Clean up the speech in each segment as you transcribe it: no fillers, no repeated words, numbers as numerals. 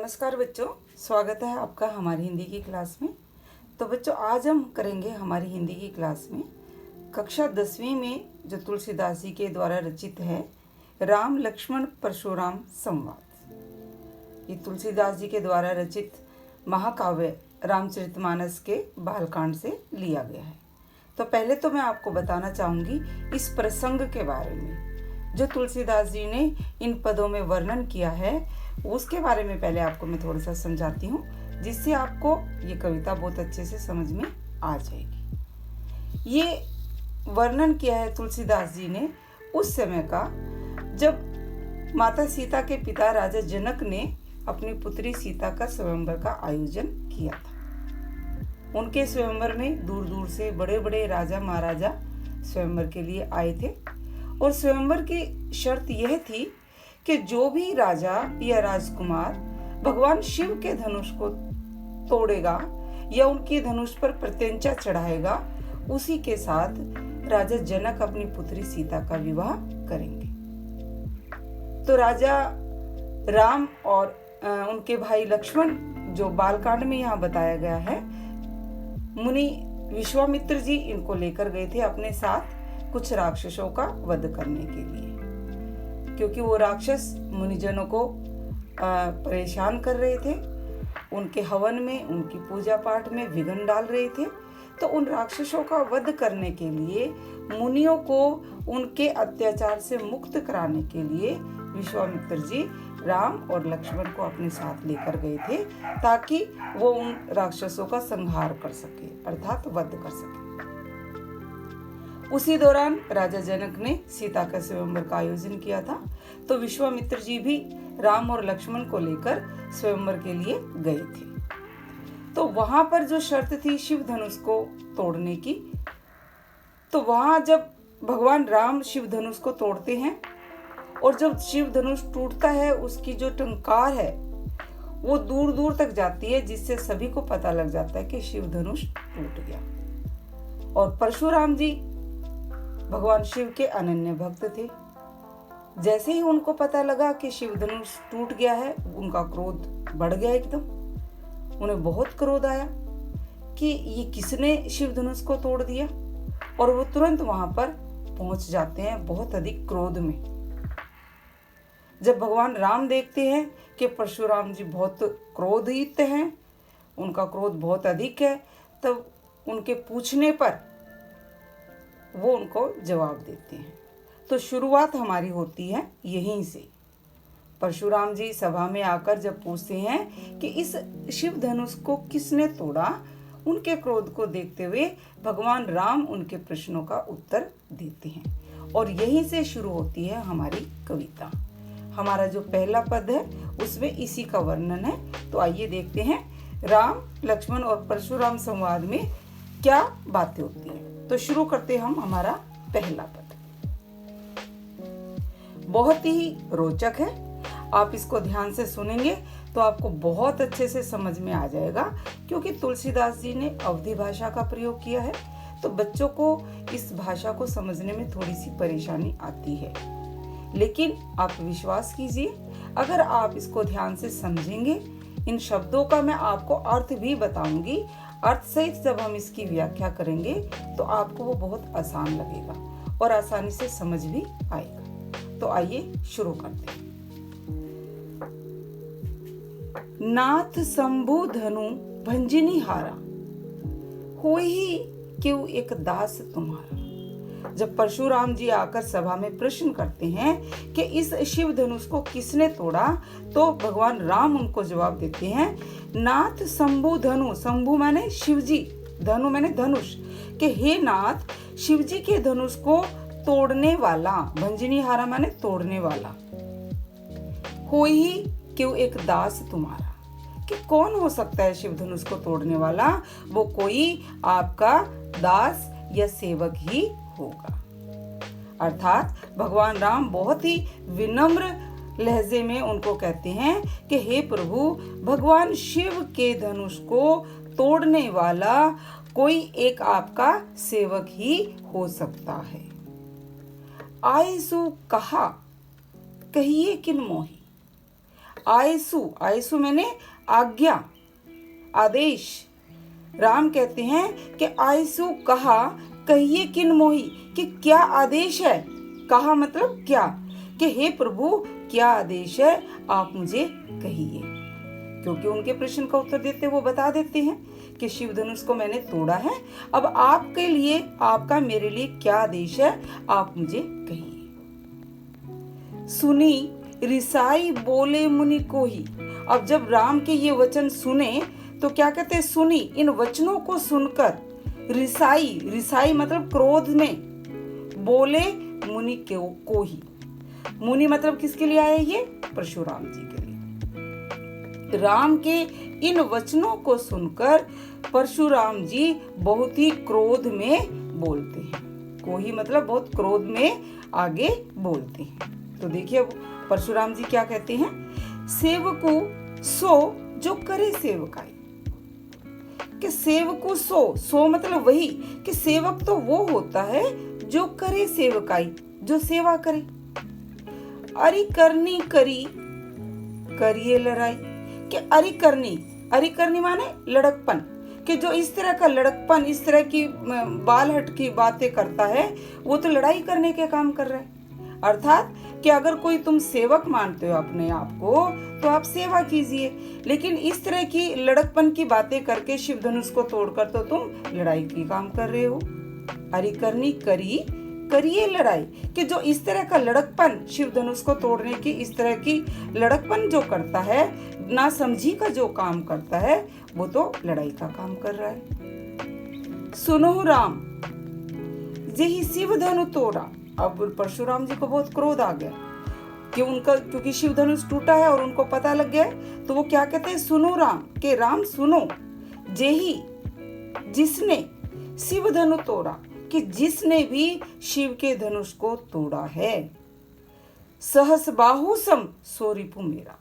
नमस्कार बच्चों, स्वागत है आपका हमारी हिंदी की क्लास में। तो बच्चों, आज हम करेंगे हमारी हिंदी की क्लास में कक्षा 10वीं में जो तुलसीदास जी के द्वारा रचित है राम लक्ष्मण परशुराम संवाद। ये तुलसीदास जी के द्वारा रचित महाकाव्य रामचरितमानस के बालकांड से लिया गया है। तो पहले तो मैं आपको बताना चाहूँगी इस प्रसंग के बारे में जो तुलसीदास जी ने इन पदों में वर्णन किया है, उसके बारे में पहले आपको मैं थोड़ा सा समझाती हूँ, जिससे आपको ये कविता बहुत अच्छे से समझ में आ जाएगी। ये वर्णन किया है तुलसीदास जी ने उस समय का जब माता सीता के पिता राजा जनक ने अपनी पुत्री सीता का स्वयंवर का आयोजन किया था। उनके स्वयंवर में दूर दूर से बड़े बड़े राजा महाराजा स्वयंवर के लिए आए थे और स्वयंवर की शर्त यह थी कि जो भी राजा या राजकुमार भगवान शिव के धनुष को तोड़ेगा या उनकी धनुष पर प्रत्यंचा चढ़ाएगा, उसी के साथ राजा जनक अपनी पुत्री सीता का विवाह करेंगे। तो राजा राम और उनके भाई लक्ष्मण, जो बालकांड में यहाँ बताया गया है, मुनि विश्वामित्र जी इनको लेकर गए थे अपने साथ कुछ राक्षसों का वध करने के लिए, क्योंकि वो राक्षस मुनिजनों को परेशान कर रहे थे, उनके हवन में, उनकी पूजा पाठ में विघ्न डाल रहे थे। तो उन राक्षसों का वध करने के लिए, मुनियों को उनके अत्याचार से मुक्त कराने के लिए विश्वामित्र जी राम और लक्ष्मण को अपने साथ लेकर गए थे, ताकि वो उन राक्षसों का संहार कर सके, अर्थात वध कर सके। उसी दौरान राजा जनक ने सीता का स्वयंवर का आयोजन किया था। तो विश्वामित्र जी भी राम और लक्ष्मण को लेकर स्वयंवर के लिए गए थे। तो वहां पर जो शर्त थी शिव धनुष को तोड़ने की, तो वहां जब भगवान राम शिव धनुष को तोड़ते हैं और जब शिव धनुष टूटता है, उसकी जो टंकार है वो दूर दूर तक जाती है, जिससे सभी को पता लग जाता है कि शिव धनुष टूट गया। और परशुराम जी भगवान शिव के अनन्य भक्त थे। जैसे ही उनको पता लगा कि शिव धनुष टूट गया है, उनका क्रोध बढ़ गया एकदम। उन्हें बहुत क्रोध आया कि ये किसने शिव धनुष को तोड़ दिया, और वो तुरंत वहां पर पहुंच जाते हैं बहुत अधिक क्रोध में। जब भगवान राम देखते हैं कि परशुराम जी बहुत क्रोधित हैं, उनका क्रोध बहुत अधिक है, तब उनके पूछने पर वो उनको जवाब देते हैं। तो शुरुआत हमारी होती है यहीं से। परशुराम जी सभा में आकर जब पूछते हैं कि इस शिव धनुष को किसने तोड़ा, उनके क्रोध को देखते हुए भगवान राम उनके प्रश्नों का उत्तर देते हैं, और यहीं से शुरू होती है हमारी कविता। हमारा जो पहला पद है उसमें इसी का वर्णन है। तो आइए देखते हैं राम लक्ष्मण और परशुराम संवाद में क्या बातें होती हैं। तो शुरू करते हम हमारा पहला पद। बहुत ही रोचक है, आप इसको ध्यान से सुनेंगे तो आपको बहुत अच्छे से समझ में आ जाएगा, क्योंकि तुलसीदास जी ने अवधी भाषा का प्रयोग किया है। तो बच्चों को इस भाषा को समझने में थोड़ी सी परेशानी आती है, लेकिन आप विश्वास कीजिए, अगर आप इसको ध्यान से समझेंगे, इन शब्दों का मैं आपको अर्थ भी बताऊंगी, अर्थ सहित जब हम इसकी व्याख्या करेंगे तो आपको वो बहुत आसान लगेगा और आसानी से समझ भी आएगा। तो आइए शुरू करते हैं। नाथ शंभु धनु भंजनी हारा, होई क्यों एक दास तुम्हारा। जब परशुराम जी आकर सभा में प्रश्न करते हैं कि इस शिव धनुष को किसने तोड़ा, तो भगवान राम उनको जवाब देते हैं, नाथ शंभु धनु, शंभु माने शिवजी, धनु माने धनुष, कि हे नाथ शिवजी के धनुष को तोड़ने वाला, भंजनी हारा माने तोड़ने वाला, होई क्यों एक दास तुम्हारा, कि कौन हो सकता है शिव धनुष को तोड़ने वाला, वो कोई आपका दास या सेवक ही होगा। अर्थात भगवान राम बहुत ही विनम्र लहजे में उनको कहते हैं कि हे प्रभु, भगवान शिव के धनुष को तोड़ने वाला कोई एक आपका सेवक ही हो सकता है। आयसु कहा कहिए किन मोही, आयसु, आयसु मैंने आज्ञा, आदेश। राम कहते हैं कि आयसु कहा, कहिए किन मोही, कि क्या आदेश है। कहा मतलब क्या, कि हे प्रभु क्या आदेश है, आप मुझे कहिए। क्योंकि उनके प्रश्न का उत्तर देते वो बता देते हैं कि शिव धनुष को मैंने तोड़ा है, अब आपके लिए, आपका मेरे लिए क्या आदेश है, आप मुझे कहिए। सुनी रिसाई बोले मुनि को ही। अब जब राम के ये वचन सुने तो क्या कहते हैं, सुनी, इन वचनों को सुनकर रिसाई, रिसाई मतलब क्रोध में, बोले मुनि को ही। मुनि मतलब किसके लिए आए, ये परशुराम जी के लिए। राम के इन वचनों को सुनकर परशुराम जी बहुत ही क्रोध में बोलते हैं। को ही मतलब बहुत क्रोध में आगे बोलते हैं। तो देखिए अब परशुराम जी क्या कहते हैं, सेवकु सो जो करे सेवकाई। कि सेवकु सो, सो मतलब वही, कि सेवक तो वो होता है जो करे सेवकाई, जो सेवा करे। अरि करनी करी, करिए लड़ाई। कि अरि करनी माने लड़कपन, कि जो इस तरह का लड़कपन, इस तरह की बालहट की बातें करता है, वो तो लड़ाई करने के काम कर रहा है। अर्थात कि अगर कोई तुम सेवक मानते हो अपने आप को, तो आप सेवा कीजिए, लेकिन इस तरह की लड़कपन की बातें करके शिव धनुष को तोड़कर तो तुम लड़ाई की काम कर रहे हो। अरि करनी करी, करिए लड़ाई। कि जो इस तरह का लड़कपन, शिव धनुष को तोड़ने की इस तरह की लड़कपन जो करता है, ना समझी का जो काम करता है, वो तो लड़ाई का काम कर रहा है। सुनो राम जेहि शिव धनु तोड़ा। अब परशुराम जी को बहुत क्रोध आ गया कि उनका, क्योंकि शिव धनुष टूटा है और उनको पता लग गया है, तो वो क्या कहते हैं, सुनो राम, के राम सुनो, जेहि जिसने शिव धनु तोड़ा, कि जिसने भी शिव के धनुष को तोड़ा है। सहस बाहु सम सो रिपु मेरा।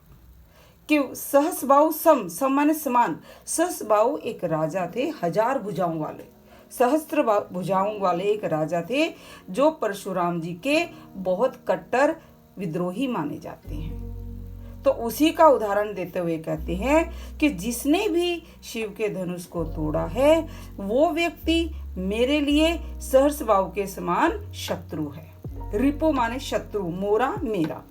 कि सहस बाहु सम, सम माने समान। सहस बाहु एक राजा थे, 1000 भुजाओं वाले, सहस्त्र भुजाओं वाले एक राजा थे, जो परशुराम जी के बहुत कट्टर विद्रोही माने जाते हैं। तो उसी का उदाहरण देते हुए कहते हैं कि जिसने भी शिव के धनुष को तोड़ा है, वो व्यक्ति मेरे लिए सहस्त्र बाहु के समान शत्रु है। रिपो माने शत्रु, मोरा मेरा।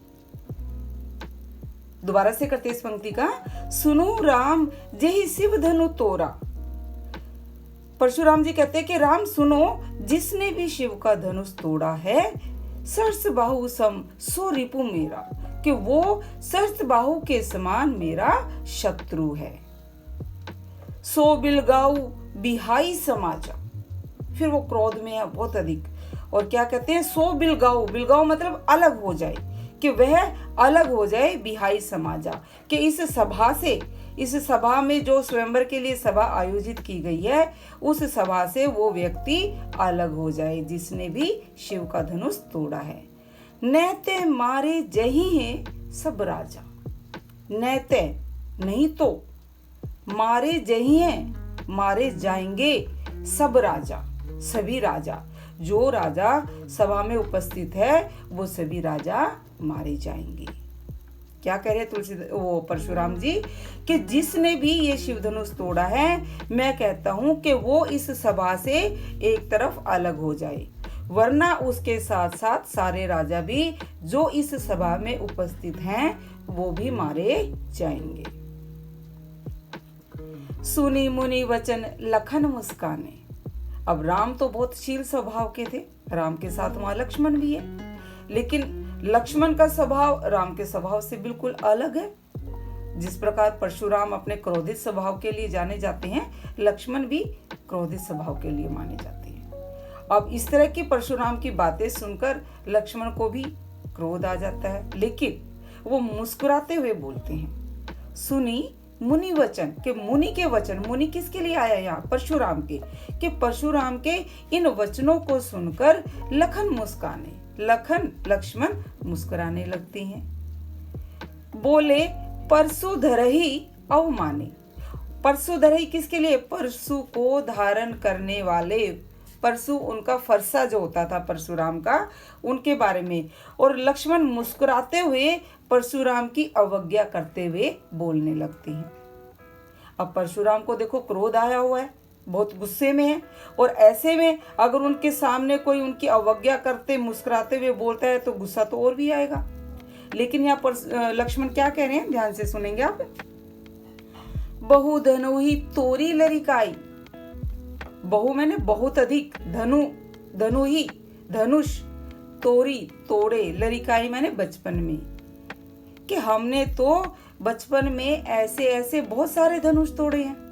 दोबारा से करते इस पंक्ति का, सुनो राम जेहि शिव धनु तोड़ा। परशुराम जी कहते हैं कि राम सुनो, जिसने भी शिव का धनुष तोड़ा है, सहस्त्र बाहु सम सो रिपु मेरा, कि वो सहस्त्र बाहु के समान मेरा शत्रु है। सो बिलगाऊ बिहाई समाजा। फिर वो क्रोध में है बहुत अधिक, और क्या कहते हैं, सो बिलगाऊ, बिलगाऊ मतलब अलग हो जाए, कि वह अलग हो जाए, बिहाई समाजा, कि इस सभा से, इस सभा में जो स्वयंवर के लिए सभा आयोजित की गई है, उस सभा से वो व्यक्ति अलग हो जाए जिसने भी शिव का धनुष तोड़ा है। नैते मारे जही है सब राजा। नैते नहीं तो, मारे जही हैं, मारे जाएंगे सब राजा, सभी राजा। जो राजा सभा में उपस्थित है, वो सभी राजा मारे जाएंगे। क्या कह रहे वो परशुराम जी, कि जिसने भी ये शिव धनुष तोड़ा है, मैं कहता हूं कि वो इस सभा से एक तरफ अलग हो जाए, वरना उसके साथ साथ सारे राजा भी जो इस सभा में उपस्थित हैं, वो भी मारे जाएंगे। सुनी मुनि वचन लखन मुस्काने। अब राम तो बहुत शील स्वभाव के थे, राम के साथ वहां लक्ष्मण भी है, लेकिन लक्ष्मण का स्वभाव राम के स्वभाव से बिल्कुल अलग है। जिस प्रकार परशुराम अपने क्रोधित स्वभाव के लिए जाने जाते हैं, लक्ष्मण भी क्रोधित स्वभाव के लिए माने जाते हैं। अब इस तरह की परशुराम की बातें सुनकर लक्ष्मण को भी क्रोध आ जाता है, लेकिन वो मुस्कुराते हुए बोलते हैं, सुनी मुनि वचन, के मुनि के वचन, मुनि किसके लिए आया यहाँ, परशुराम के, कि परशुराम के इन वचनों को सुनकर लखन मुस्काने, लखन लक्ष्मण मुस्कुराने लगते हैं। बोले परसु धरही अवमाने। परसु धरही किसके लिए, परसु को धारण करने वाले, परसु उनका फरसा जो होता था परशुराम का, उनके बारे में। और लक्ष्मण मुस्कुराते हुए परशुराम की अवज्ञा करते हुए बोलने लगते हैं। अब परशुराम को देखो क्रोध आया हुआ है, बहुत गुस्से में है, और ऐसे में अगर उनके सामने कोई उनकी अवज्ञा करते मुस्कुराते हुए बोलता है तो गुस्सा तो और भी आएगा। लेकिन यहाँ पर लक्ष्मण क्या कह रहे हैं, ध्यान से सुनेंगे आप। बहु धनु ही तोरी लरिकाई, बहु मैंने बहुत अधिक, धनु धनु ही धनुष, तोरी तोड़े, लरिकाई मैंने बचपन में, कि हमने तो बचपन में ऐसे ऐसे बहुत सारे धनुष तोड़े हैं।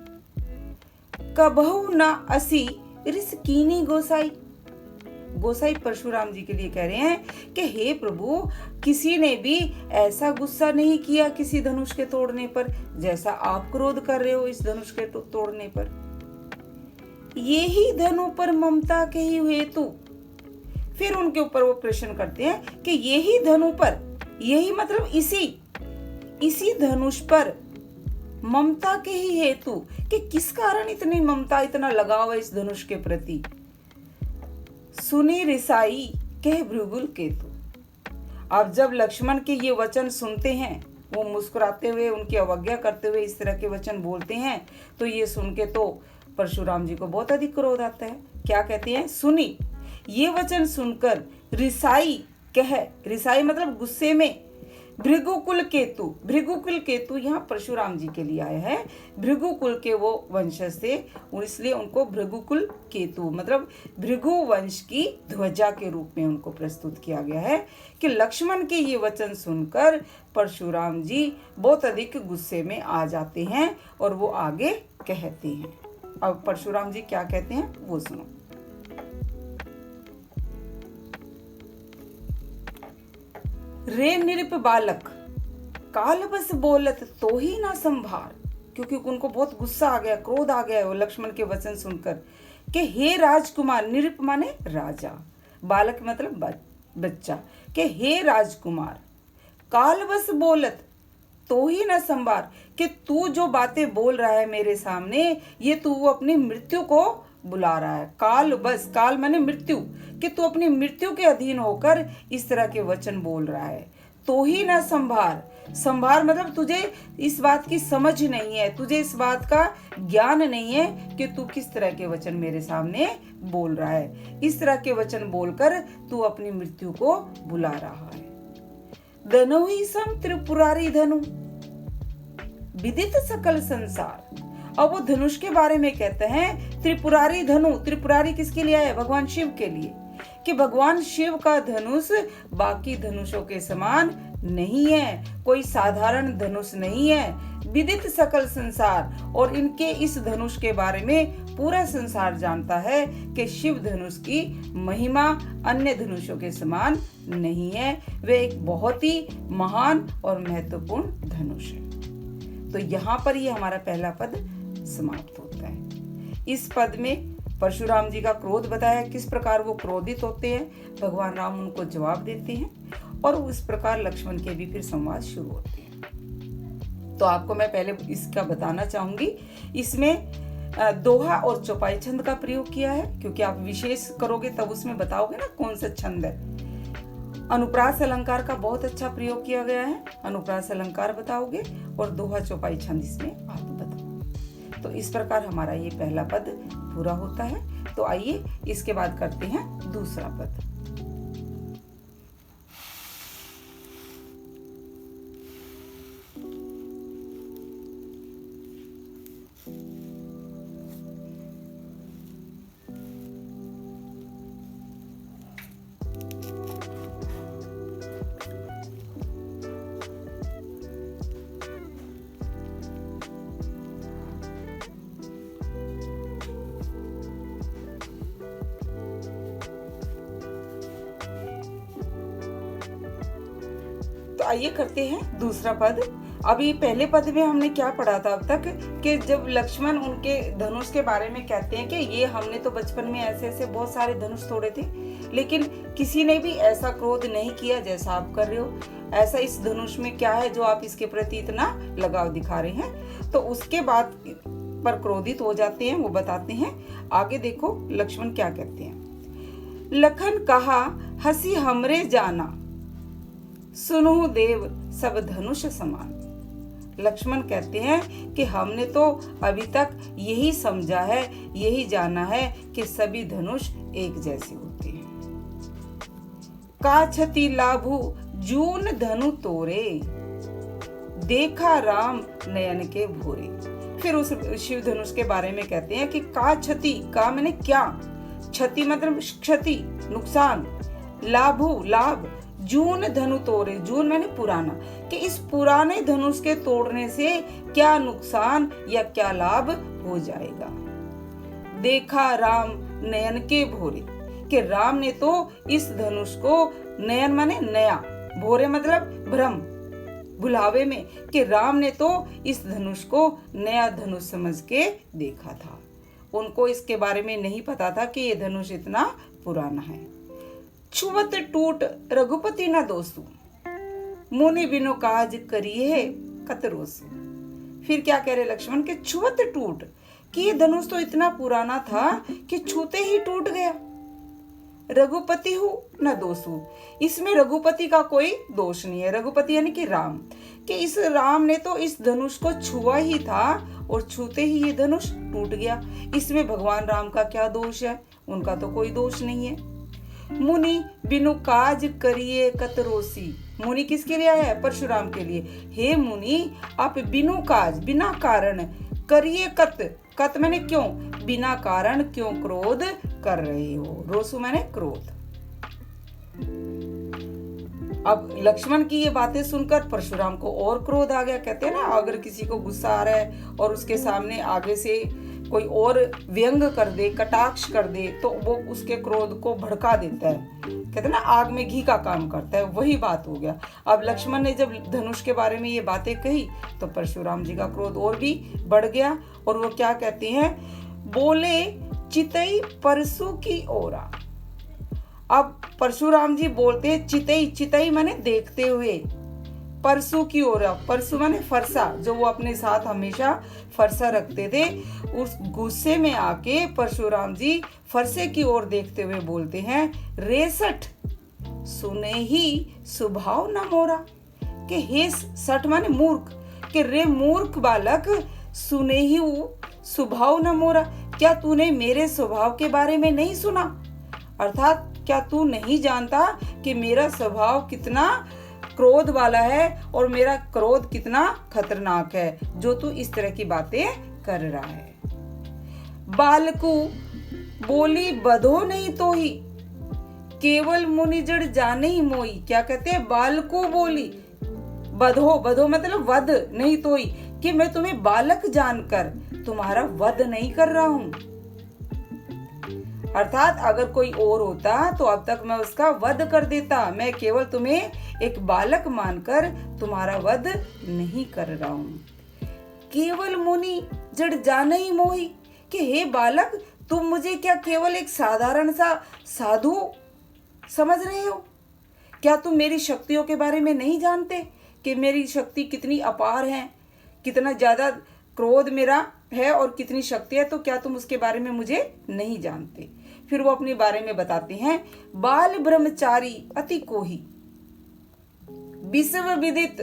कबहु ना असी रिस कीनी गोसाई, गोसाई परशुराम जी के लिए कह रहे हैं कि हे प्रभु, किसी ने भी ऐसा गुस्सा नहीं किया किसी धनुष के तोड़ने पर जैसा आप क्रोध कर रहे हो इस धनुष के तोड़ने पर। ये ही धनु पर ममता के ही हेतु, फिर उनके ऊपर वो प्रश्न करते हैं कि यही धनु पर, यही मतलब इसी धनुष पर ममता के ही हेतु, कि किस कारण इतनी ममता, इतना लगाव है इस धनुष के प्रति। सुनी रिसाई कह भृगुल केतु। अब जब लक्ष्मण के ये वचन सुनते हैं, वो मुस्कुराते हुए उनकी अवज्ञा करते हुए इस तरह के वचन बोलते हैं, तो ये सुन के तो परशुराम जी को बहुत अधिक क्रोध आता है। क्या कहते हैं, सुनी, ये वचन सुनकर रिसाई कह, रिसाई मतलब गुस्से में, भृगुकुल केतु, भृगुकुल केतु यहाँ परशुराम जी के लिए आया है, भृगुकुल के वो वंशज थे, इसलिए उनको भृगुकुल केतु मतलब भृगु वंश की ध्वजा के रूप में उनको प्रस्तुत किया गया है। कि लक्ष्मण के ये वचन सुनकर परशुराम जी बहुत अधिक गुस्से में आ जाते हैं और वो आगे कहते हैं। अब परशुराम जी क्या कहते हैं वो सुनो। रे निरप बालक काल बस बोलत तो ही ना संभार, क्योंकि उनको बहुत गुस्सा आ गया, क्रोध आ गया वो लक्ष्मण के वचन सुनकर कि हे राजकुमार, निरप माने राजा, बालक मतलब बच्चा, कि हे राजकुमार, काल बस बोलत तो ही ना संभार, कि तू जो बातें बोल रहा है मेरे सामने, ये तू अपनी मृत्यु को बुला रहा है। काल बस, काल माने मृत्यु, कि तू अपनी मृत्यु के अधीन होकर इस तरह के वचन बोल रहा है। तो ही ना संभार, संभार मतलब तुझे इस बात की समझ नहीं है, तुझे इस बात का ज्ञान नहीं है कि तू किस तरह के वचन मेरे सामने बोल रहा है। इस तरह के वचन बोलकर तू अपनी मृत्यु को बुला रहा है। धनु ही सम त्रिपुरारी धनु विदित सकल संसार। अब वो धनुष के बारे में कहते हैं त्रिपुरारी धनु, त्रिपुरारी किसके लिए है, भगवान शिव के लिए, कि भगवान शिव का धनुष बाकी धनुषों के समान नहीं है, कोई साधारण धनुष नहीं है। विदित सकल संसार, और इनके इस धनुष के बारे में पूरा संसार जानता है कि शिव धनुष की महिमा अन्य धनुषों के समान नहीं है, वे एक बहुत ही महान और महत्वपूर्ण धनुष है। तो यहाँ पर ये हमारा पहला पद समाप्त होता है। इस पद में परशुराम जी का क्रोध बताया, किस प्रकार वो क्रोधित होते हैं, भगवान राम उनको जवाब देते हैं, और उस प्रकार लक्ष्मण के भी फिर संवाद शुरू होते हैं। तो आपको मैं पहले इसका बताना चाहूंगी, इसमें दोहा और चौपाई छंद का प्रयोग किया है, क्योंकि आप विशेष करोगे तब उसमें बताओगे ना कौन सा छंद है। अनुप्रास अलंकार का बहुत अच्छा प्रयोग किया गया है, अनुप्रास अलंकार बताओगे, और दोहा चौपाई छंद इसमें आप बताओ। तो इस प्रकार हमारा ये पहला पद पूरा होता है। तो आइए इसके बाद करते हैं दूसरा पद। तो आइए करते हैं दूसरा पद। अभी पहले पद में हमने क्या पढ़ा था अब तक, कि जब लक्ष्मण उनके धनुष के बारे में कहते हैं कि ये हमने तो बचपन में ऐसे ऐसे बहुत सारे धनुष तोड़े थे, लेकिन किसी ने भी ऐसा क्रोध नहीं किया जैसा आप कर रहे हो। ऐसा इस धनुष में क्या है जो आप इसके प्रति इतना लगाव दिखा रहे हैं। तो उसके बाद पर क्रोधित हो जाते हैं, वो बताते हैं। आगे देखो लक्ष्मण क्या कहते हैं। लखन कहा हंसी हमरे जाना, सुनु देव सब धनुष समान। लक्ष्मण कहते हैं कि हमने तो अभी तक यही समझा है, यही जाना है कि सभी धनुष एक जैसे होते हैं। का छति लाभु जून धनु तोरे, देखा राम नयन के भोरे। फिर उस शिव धनुष के बारे में कहते हैं कि का छति, का मैंने क्या, क्षति मतलब क्षति नुकसान, लाभु लाभ, जून धनु तोड़े, जून मैंने पुराना, कि इस पुराने धनुष के तोड़ने से क्या नुकसान या क्या लाभ हो जाएगा। देखा राम नयन के भोरे, कि राम ने तो इस धनुष को, नयन माने नया, भोरे मतलब भ्रम भुलावे में, कि राम ने तो इस धनुष को नया धनुष समझ के देखा था। उनको इसके बारे में नहीं पता था कि ये धनुष इतना पुराना है। छुवत टूट रघुपति न दोसु, मुनि बिनु काज करिए कतरोसु। फिर क्या कह रहे लक्ष्मण के छुवत टूट, कि ये धनुष तो इतना पुराना था कि छूते ही टूट गया। रघुपति हूँ न दोसु, इसमें रघुपति का कोई दोष नहीं है। रघुपति यानी कि राम, कि इस राम ने तो इस धनुष को छुआ ही था और छूते ही ये धनुष टूट गया। इसमें भगवान राम का क्या दोष है? उनका तो कोई दोष नहीं है। मुनि बिनु काज करिए कतरोसी, मुनि किसके लिए आया है? परशुराम के लिए। हे मुनि, आप बिनु काज, बिना कारण, करिए कत, कत मैंने क्यों, बिना कारण क्यों क्रोध कर रहे हो। रोसु मैंने क्रोध। अब लक्ष्मण की ये बातें सुनकर परशुराम को और क्रोध आ गया। कहते हैं ना, अगर किसी को गुस्सा आ रहा है और उसके सामने आगे से कोई और व्यंग कर दे, कटाक्ष कर दे, तो वो उसके क्रोध को भड़का देता है। कहते हैं ना, आग में घी का काम करता है, वही बात हो गया। अब लक्ष्मण ने जब धनुष के बारे में ये बातें कही तो परशुराम जी का क्रोध और भी बढ़ गया। और वो क्या कहते हैं, बोले चितई परसु की ओरा। अब परशुराम जी बोलते हैं चितई, चितई माने देखते हुए, परसु की ओर, परसु माने फरसा, जो वो अपने साथ हमेशा फरसा रखते थे। उस गुस्से में आके परशुराम जी फरसे की ओर देखते हुए बोलते हैं, रेसठ सुने ही स्वभाव न मोरा, कि हे सठ माने मूर्ख, कि रे मूर्ख बालक, सुने ही स्वभाव न मोरा, क्या तूने मेरे स्वभाव के बारे में नहीं सुना? अर्थात क्या तू नहीं जानता कि मेरा स्वभाव कितना क्रोध वाला है और मेरा क्रोध कितना खतरनाक है, जो तू इस तरह की बातें कर रहा है। बालकू बोली बधो नहीं तो ही, केवल मुनि जड़ जाने ही मोई। क्या कहते हैं? बालकू बोली, बधो, बधो मतलब वध, नहीं तो ही, कि मैं तुम्हें बालक जानकर तुम्हारा वध नहीं कर रहा हूं। अर्थात अगर कोई और होता तो अब तक मैं उसका वध कर देता, मैं केवल तुम्हें एक बालक मानकर तुम्हारा वध नहीं कर रहा हूं। केवल मुनि जड़ जाने ही मोही, कि हे बालक, तुम मुझे क्या केवल एक साधारण सा साधु समझ रहे हो? क्या तुम मेरी शक्तियों के बारे में नहीं जानते कि मेरी शक्ति कितनी अपार है, कितना ज्यादा क्रोध मेरा है और कितनी शक्ति है? तो क्या तुम उसके बारे में मुझे नहीं जानते? फिर वो अपने बारे में बताते हैं, बाल ब्रह्मचारी अति कोही, विश्व विदित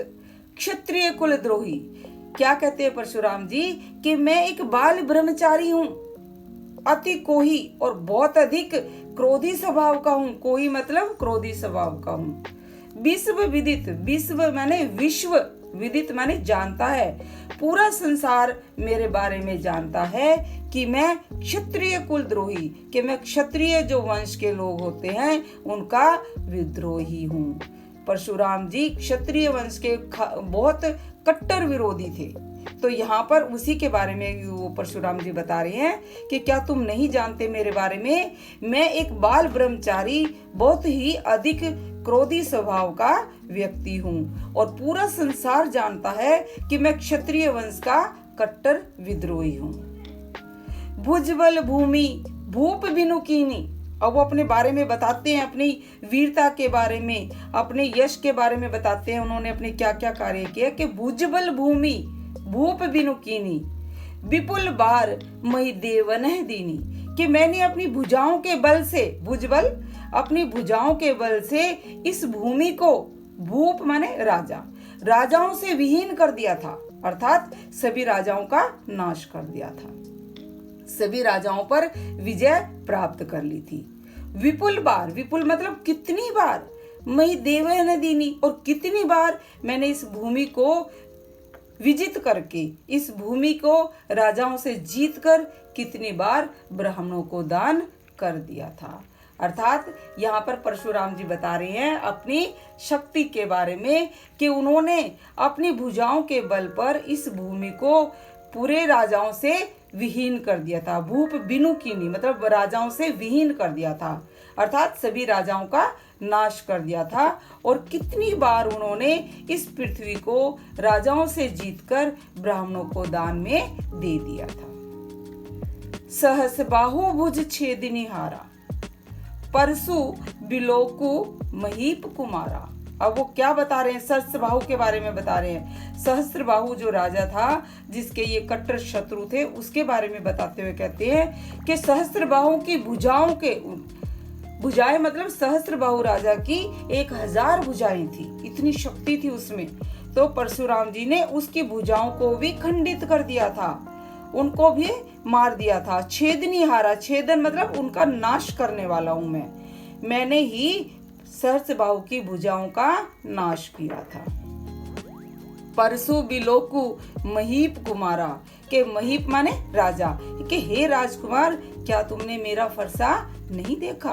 क्षत्रिय कुल द्रोही। क्या कहते हैं परशुराम जी, कि मैं एक बाल ब्रह्मचारी हूं, अति कोही और बहुत अधिक क्रोधी स्वभाव का हूं। कोही मतलब क्रोधी स्वभाव का हूं। विश्व विदित, विश्व माने विश्व, विदित माने जानता है, पूरा संसार मेरे बारे में जानता है कि मैं क्षत्रिय कुल द्रोही, कि मैं क्षत्रिय जो वंश के लोग होते हैं उनका विद्रोही हूँ। परशुराम जी क्षत्रिय वंश के बहुत कट्टर विरोधी थे। तो यहाँ पर उसी के बारे में वो परशुराम जी बता रहे हैं कि क्या तुम नहीं जानते मेरे बारे में, मैं एक बाल ब्रह्मचारी, बहुत ही अधिक क्रोधी स्वभाव का व्यक्ति हूँ और पूरा संसार जानता है कि मैं क्षत्रिय वंश का कट्टर विद्रोही हूँ। भुजबल भूमि भूप बिनु कीनी। अब वो अपने बारे में बताते हैं, अपनी वीरता के बारे में, अपने यश के बारे में बताते हैं, उन्होंने अपने क्या क्या कार्य किया। कि भुजबल भूमि भूप बिनु कीनी, विपुल बार मई देवन है दीनी, कि मैंने अपनी भुजाओं के बल से, भुजबल अपनी भुजाओं के बल से इस भूमि को, भूप माने राजा, राजाओं से विहीन कर दिया था, अर्थात सभी राजाओं का नाश कर दिया था, सभी राजाओं पर विजय प्राप्त कर ली थी। विपुल बार, विपुल मतलब कितनी बार, मई देवे न दीनी, और कितनी बार मैंने इस भूमि को विजित करके, इस भूमि को राजाओं से जीत कर कितनी बार ब्राह्मणों को दान कर दिया था। अर्थात यहाँ पर परशुराम जी बता रहे हैं अपनी शक्ति के बारे में कि उन्होंने अपनी भुजाओं के बल पर इस भूमि को पूरे राजाओं से विहीन कर दिया था। भूप बिनु कीनी मतलब राजाओं से विहीन कर दिया था, अर्थात सभी राजाओं का नाश कर दिया था। और कितनी बार उन्होंने इस पृथ्वी को राजाओं से जीतकर ब्राह्मणों को दान में दे दिया था। सहस बाहु भुज छेदिनी हारा, परसु बिलोकु महीप कुमारा। अब वो क्या बता रहे हैं, सहस्त्रबाहु के बारे में बता रहे हैं। सहस्त्रबाहु जो राजा था जिसके ये कट्टर शत्रु थे, उसके बारे में बताते हुए कहते हैं कि सहस्त्रबाहु की भुजाओं के, भुजाएं मतलब सहस्त्रबाहु राजा की 1000 भुजाएं थी, इतनी शक्ति थी उसमें। तो परशुराम जी ने उसकी भुजाओं को भी खंडित कर दिया था, उनको भी मार दिया था। छेदनी हारा, छेदन मतलब उनका नाश करने वाला हूं मैंने ही सहस्त्रबाहु की भुजाओं का नाश किया था। परसु बिलोकु महीप कुमारा, के महीप माने राजा, कि हे राजकुमार क्या तुमने मेरा फरसा नहीं देखा।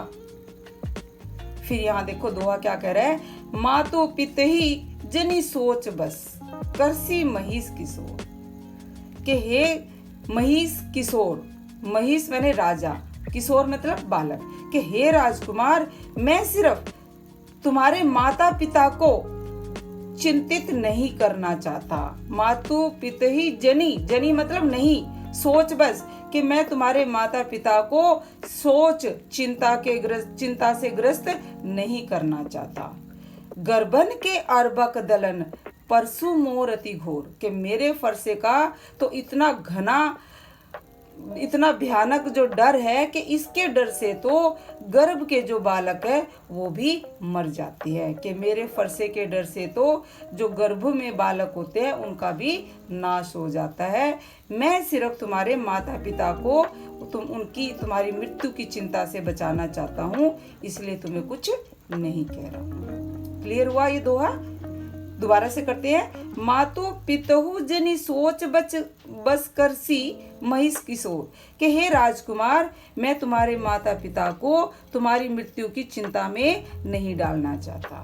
फिर यहाँ देखो दोहा क्या कह रहा है, मातो पितही जनी सोच बस करसी महिष किशोर, के हे महिष किशोर, महिष माने राजा, किशोर मतलब बालक, कि हे राजकुमार मैं सिर्फ तुम्हारे माता पिता को चिंतित नहीं करना चाहता। मातु पितही जनी, जनी मतलब नहीं, सोच बस कि मैं तुम्हारे माता पिता को सोच चिंता से ग्रस्त नहीं करना चाहता। गर्भन के अर्भक दलन परसु मोर अति घोर, कि मेरे फरसे का तो इतना घना, इतना भयानक जो डर है कि इसके डर से तो गर्भ के जो बालक है वो भी मर जाती है, कि मेरे फरसे के डर से तो जो गर्भ में बालक होते हैं उनका भी नाश हो जाता है। मैं सिर्फ तुम्हारे माता पिता को तुम्हारी मृत्यु की चिंता से बचाना चाहता हूँ, इसलिए तुम्हें कुछ नहीं कह रहा हूँ। क्लियर हुआ ये दोहा? दोबारा से करते हैं। मातु पितहु जनी सोच बस करसी महिष किशोर, कि हे राजकुमार मैं तुम्हारे माता पिता को तुम्हारी मृत्यु की चिंता में नहीं डालना चाहता।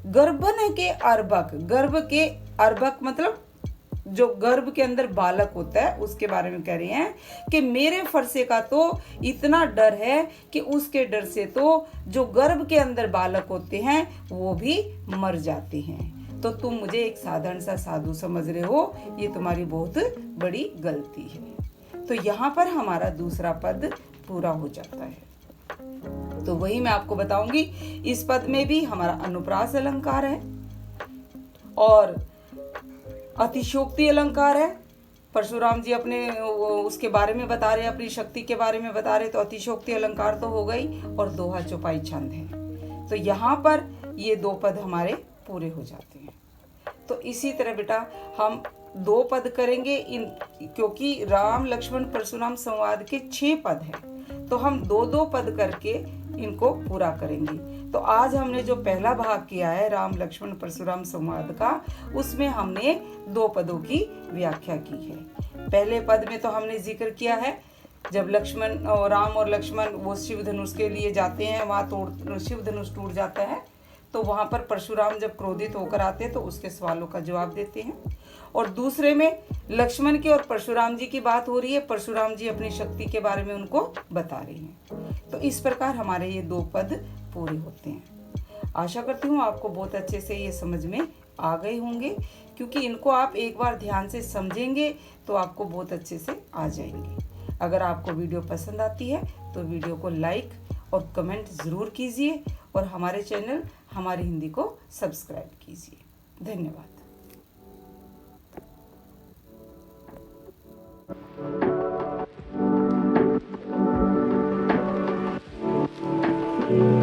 गर्भन के अर्भक, गर्भ के अर्भक मतलब जो गर्भ के अंदर बालक होता है उसके बारे में कह रहे हैं कि मेरे फरसे का तो इतना डर है कि उसके डर से तो जो गर्भ के अंदर बालक होते हैं वो भी मर जाते हैं। तो तुम मुझे एक साधारण सा साधु समझ रहे हो, ये तुम्हारी बहुत बड़ी गलती है। तो यहाँ पर हमारा दूसरा पद पूरा हो जाता है। तो वही मैं आपको बताऊंगी, इस पद में भी हमारा अनुप्रास अलंकार है और अतिशोक्ति अलंकार है। परशुराम जी अपने उसके बारे में बता रहे, अपनी शक्ति के बारे में बता रहे, तो अतिशोक्ति अलंकार तो हो गई और दोहा चौपाई छंद है। तो यहाँ पर ये 2 पद हमारे पूरे हो जाते हैं। तो इसी तरह बेटा हम 2 पद करेंगे क्योंकि राम लक्ष्मण परशुराम संवाद के 6 पद हैं, तो हम 2-2 पद करके इनको पूरा करेंगे। तो आज हमने जो पहला भाग किया है राम लक्ष्मण परशुराम संवाद का, उसमें हमने 2 पदों की व्याख्या की है। पहले पद में तो हमने जिक्र किया है जब लक्ष्मण और राम और लक्ष्मण वो शिव धनुष के लिए जाते हैं, वहाँ शिव धनुष टूट जाता है, तो वहाँ पर परशुराम जब क्रोधित होकर आते हैं तो उसके सवालों का जवाब देते हैं। और दूसरे में लक्ष्मण की और परशुराम जी की बात हो रही है, परशुराम जी अपनी शक्ति के बारे में उनको बता रहे हैं। तो इस प्रकार हमारे ये 2 पद पूरे होते हैं। आशा करती हूँ आपको बहुत अच्छे से ये समझ में आ गए होंगे, क्योंकि इनको आप एक बार ध्यान से समझेंगे तो आपको बहुत अच्छे से आ जाएंगे। अगर आपको वीडियो पसंद आती है तो वीडियो को लाइक और कमेंट ज़रूर कीजिए और हमारे चैनल हमारी हिंदी को सब्सक्राइब कीजिए। धन्यवाद। Thank you.